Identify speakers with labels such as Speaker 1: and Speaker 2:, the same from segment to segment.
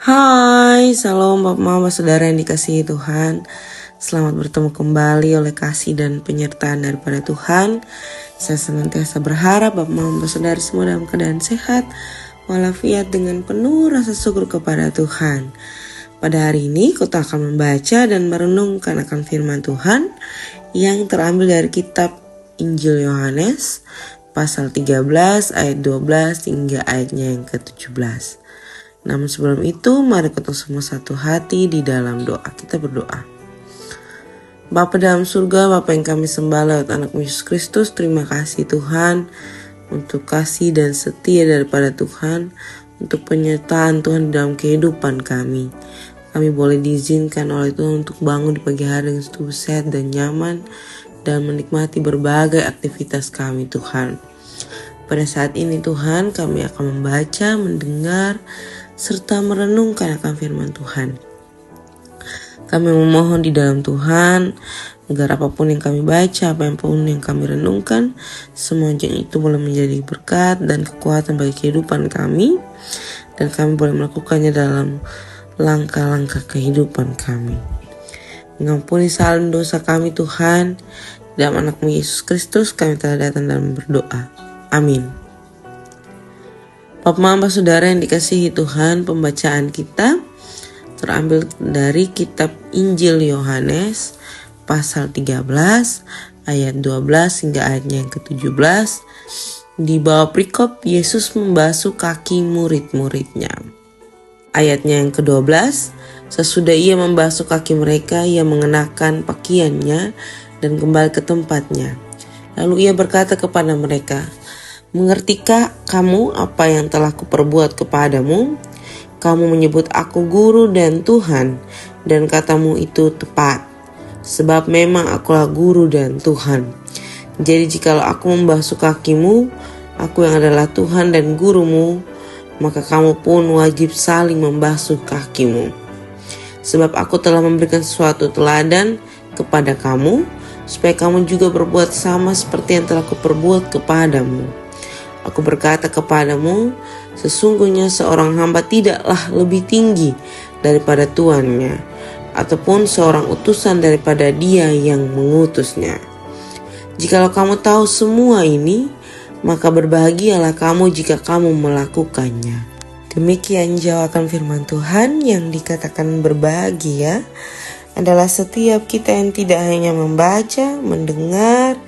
Speaker 1: Hai, salam Bapak Mama Saudara yang dikasihi Tuhan. Selamat bertemu kembali oleh kasih dan penyertaan daripada Tuhan. Saya senantiasa berharap Bapak Mama Saudara semua dalam keadaan sehat walafiat dengan penuh rasa syukur kepada Tuhan. Pada hari ini kita akan membaca dan merenungkan akan firman Tuhan yang terambil dari kitab Injil Yohanes pasal 13 ayat 12 hingga ayatnya yang ke-17. Namun sebelum itu, mari kita semua satu hati di dalam doa. Kita berdoa. Bapa dalam surga, Bapa yang kami sembah lewat anak Yesus Kristus, terima kasih Tuhan untuk kasih dan setia daripada Tuhan, untuk penyertaan Tuhan dalam kehidupan kami. Kami boleh diizinkan oleh Tuhan untuk bangun di pagi hari dengan tubuh sehat dan nyaman, dan menikmati berbagai aktivitas kami Tuhan. Pada saat ini Tuhan, kami akan membaca, mendengar, serta merenungkan akan firman Tuhan. Kami memohon di dalam Tuhan agar apapun yang kami baca, apapun yang kami renungkan, semuanya itu boleh menjadi berkat dan kekuatan bagi kehidupan kami, dan kami boleh melakukannya dalam langkah-langkah kehidupan kami. Mengampuni salah dosa kami Tuhan, dalam anak-Mu Yesus Kristus kami telah datang dan berdoa. Amin. Bapak Mama Saudara yang dikasihi Tuhan, pembacaan kita terambil dari kitab Injil Yohanes pasal 13 ayat 12 hingga ayatnya yang ke-17. Di bawah perikop Yesus membasuh kaki murid-muridnya. Ayatnya yang ke-12, sesudah ia membasuh kaki mereka, ia mengenakan pakaiannya dan kembali ke tempatnya. Lalu ia berkata kepada mereka, "Mengertikah kamu apa yang telah kuperbuat kepadamu? Kamu menyebut aku guru dan Tuhan, dan katamu itu tepat. Sebab memang akulah guru dan Tuhan. Jadi jikalau aku membasuh kakimu, aku yang adalah Tuhan dan gurumu, maka kamu pun wajib saling membasuh kakimu. Sebab aku telah memberikan suatu teladan kepada kamu, supaya kamu juga berbuat sama seperti yang telah kuperbuat kepadamu. Aku berkata kepadamu, sesungguhnya seorang hamba tidaklah lebih tinggi daripada tuannya, ataupun seorang utusan daripada dia yang mengutusnya. Jikalau kamu tahu semua ini, maka berbahagialah kamu jika kamu melakukannya." Demikian jawaban firman Tuhan. Yang dikatakan berbahagia adalah setiap kita yang tidak hanya membaca, mendengar,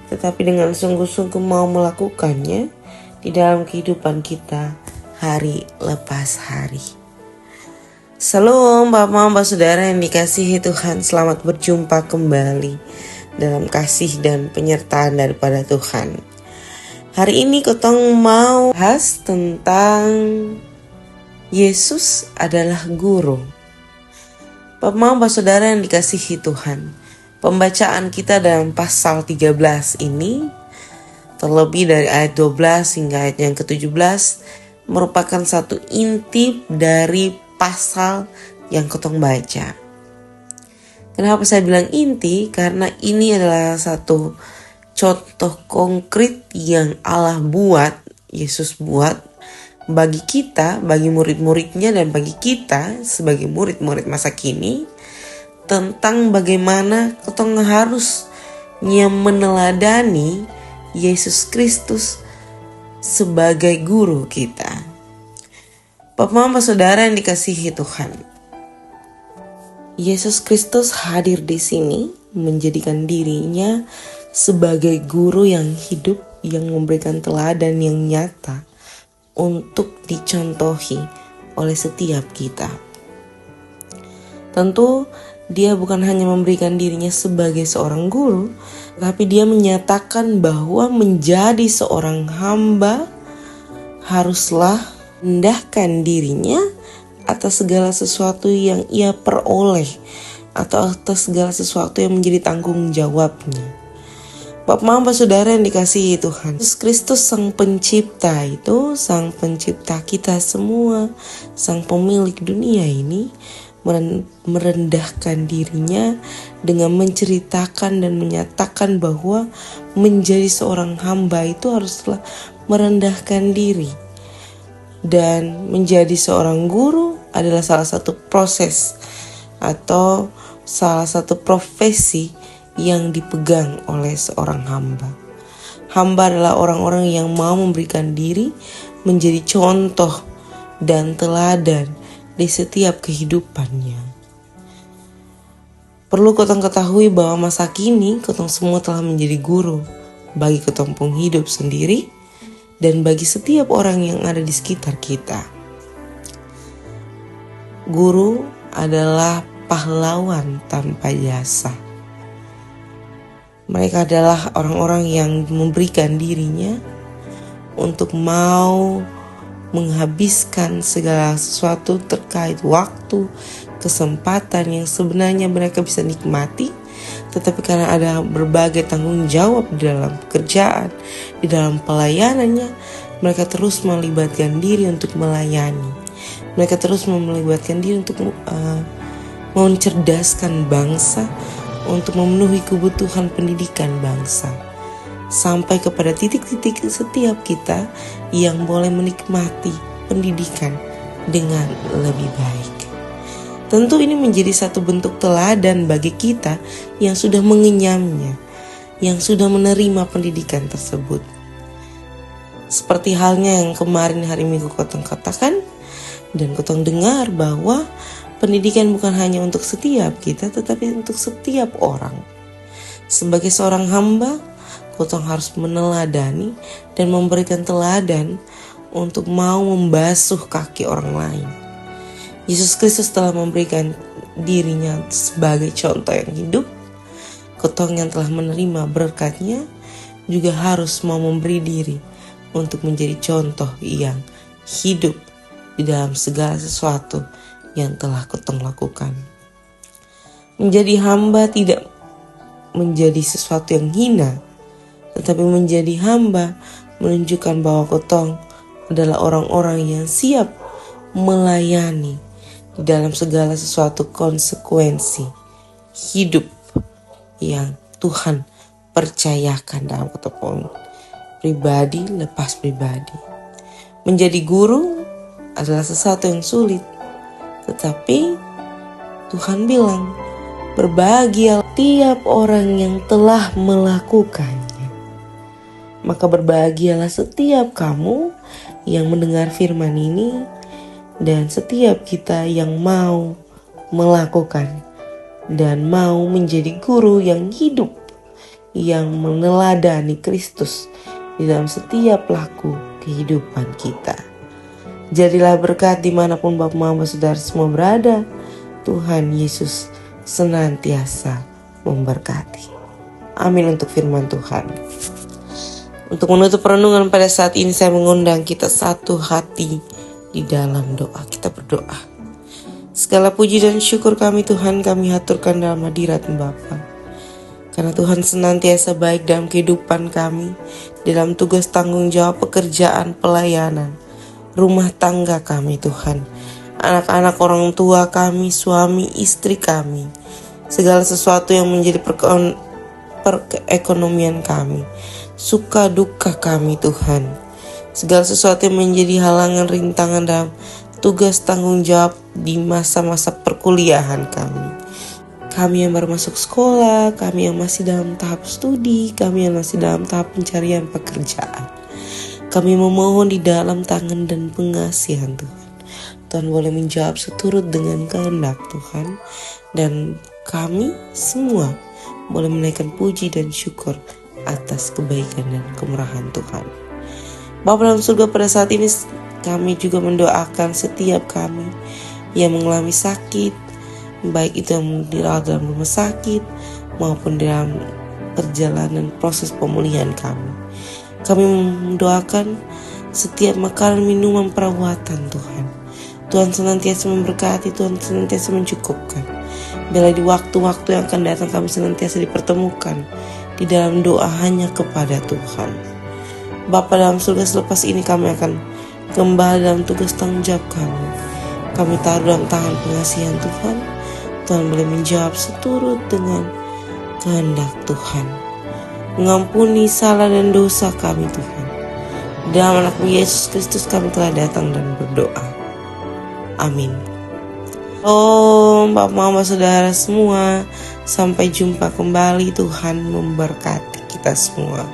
Speaker 1: tetapi dengan sungguh-sungguh mau melakukannya di dalam kehidupan kita hari lepas hari. Salam Bapak Mama Saudara yang dikasihi Tuhan, selamat berjumpa kembali dalam kasih dan penyertaan daripada Tuhan. Hari ini Kotong mau bahas tentang Yesus adalah guru. Bapak Mama Saudara yang dikasihi Tuhan, pembacaan kita dalam pasal 13 ini, terlebih dari ayat 12 hingga ayat yang ke-17, merupakan satu inti dari pasal yang Kotong baca. Kenapa saya bilang inti? Karena ini adalah satu contoh konkret yang Allah buat, Yesus buat bagi kita, bagi murid-muridnya dan bagi kita sebagai murid-murid masa kini, tentang bagaimana Kotong harusnya meneladani Yesus Kristus sebagai guru kita. Bapak Mama Saudara yang dikasihi Tuhan, Yesus Kristus hadir di sini menjadikan dirinya sebagai guru yang hidup, yang memberikan teladan yang nyata untuk dicontohi oleh setiap kita. Tentu dia bukan hanya memberikan dirinya sebagai seorang guru, tapi dia menyatakan bahwa menjadi seorang hamba haruslah merendahkan dirinya atas segala sesuatu yang ia peroleh, atau atas segala sesuatu yang menjadi tanggung jawabnya. Bapak Mama Saudara yang dikasihi Tuhan, Yesus Kristus Sang Pencipta itu, Sang Pencipta kita semua, Sang Pemilik dunia ini, merendahkan dirinya dengan menceritakan dan menyatakan bahwa menjadi seorang hamba itu haruslah merendahkan diri. Dan menjadi seorang guru adalah salah satu proses atau salah satu profesi yang dipegang oleh seorang hamba. Hamba adalah orang-orang yang mau memberikan diri menjadi contoh dan teladan di setiap kehidupannya. Perlu kotong ketahui bahwa masa kini kotong semua telah menjadi guru bagi kotong pun hidup sendiri dan bagi setiap orang yang ada di sekitar kita. Guru adalah pahlawan tanpa jasa. Mereka adalah orang-orang yang memberikan dirinya untuk mau menghabiskan segala sesuatu terkait waktu, kesempatan yang sebenarnya mereka bisa nikmati, tetapi karena ada berbagai tanggung jawab di dalam pekerjaan, di dalam pelayanannya, mereka terus melibatkan diri untuk melayani. Mereka terus melibatkan diri untuk mencerdaskan bangsa, untuk memenuhi kebutuhan pendidikan bangsa. Sampai kepada titik-titik setiap kita yang boleh menikmati pendidikan dengan lebih baik. Tentu ini menjadi satu bentuk teladan bagi kita yang sudah mengenyamnya, yang sudah menerima pendidikan tersebut. Seperti halnya yang kemarin hari Minggu kotong katakan dan kotong dengar bahwa pendidikan bukan hanya untuk setiap kita, tetapi untuk setiap orang. Sebagai seorang hamba, kotong harus meneladani dan memberikan teladan untuk mau membasuh kaki orang lain. Yesus Kristus telah memberikan dirinya sebagai contoh yang hidup. Kotong yang telah menerima berkatnya juga harus mau memberi diri untuk menjadi contoh yang hidup di dalam segala sesuatu yang telah kotong lakukan. Menjadi hamba tidak menjadi sesuatu yang hina, tetapi menjadi hamba menunjukkan bahwa kotong adalah orang-orang yang siap melayani di dalam segala sesuatu konsekuensi hidup yang Tuhan percayakan dalam kotong pribadi lepas pribadi. Menjadi guru adalah sesuatu yang sulit, tetapi Tuhan bilang, berbahagia tiap orang yang telah melakukannya. Maka berbahagialah setiap kamu yang mendengar firman ini dan setiap kita yang mau melakukan dan mau menjadi guru yang hidup, yang meneladani Kristus di dalam setiap laku kehidupan kita. Jadilah berkat dimanapun Bapak Mama Saudara semua berada. Tuhan Yesus senantiasa memberkati. Amin untuk firman Tuhan. Untuk menutup renungan pada saat ini saya mengundang kita satu hati di dalam doa. Kita berdoa. Segala puji dan syukur kami Tuhan kami haturkan dalam hadirat Bapa. Karena Tuhan senantiasa baik dalam kehidupan kami, dalam tugas tanggung jawab pekerjaan pelayanan, rumah tangga kami Tuhan, anak-anak orang tua kami, suami, istri kami, segala sesuatu yang menjadi perekonomian kami, suka duka kami Tuhan, segala sesuatu yang menjadi halangan rintangan dalam tugas tanggung jawab di masa-masa perkuliahan kami yang baru masuk sekolah, kami yang masih dalam tahap studi, kami yang masih dalam tahap pencarian pekerjaan. Kami memohon di dalam tangan dan pengasihan Tuhan. Tuhan boleh menjawab seturut dengan kehendak Tuhan. Dan kami semua boleh menaikkan puji dan syukur atas kebaikan dan kemurahan Tuhan. Bapa dalam surga, pada saat ini kami juga mendoakan setiap kami yang mengalami sakit, baik itu yang dirawat dalam rumah sakit maupun dalam perjalanan proses pemulihan kami. Kami mendoakan setiap makanan, minuman, perawatan Tuhan. Tuhan senantiasa memberkati, Tuhan senantiasa mencukupkan. Bila di waktu-waktu yang akan datang kami senantiasa dipertemukan di dalam doa hanya kepada Tuhan. Bapa dalam surga, selepas ini kami akan kembali dalam tugas tanggung jawab kami. Kami taruh dalam tangan pengasihan Tuhan. Tuhan boleh menjawab seturut dengan kehendak Tuhan. Mengampuni salah dan dosa kami Tuhan. Dalam anak-Mu Yesus Kristus kami telah datang dan berdoa. Amin. Om, Bapak Mama Saudara semua. Sampai jumpa kembali, Tuhan memberkati kita semua.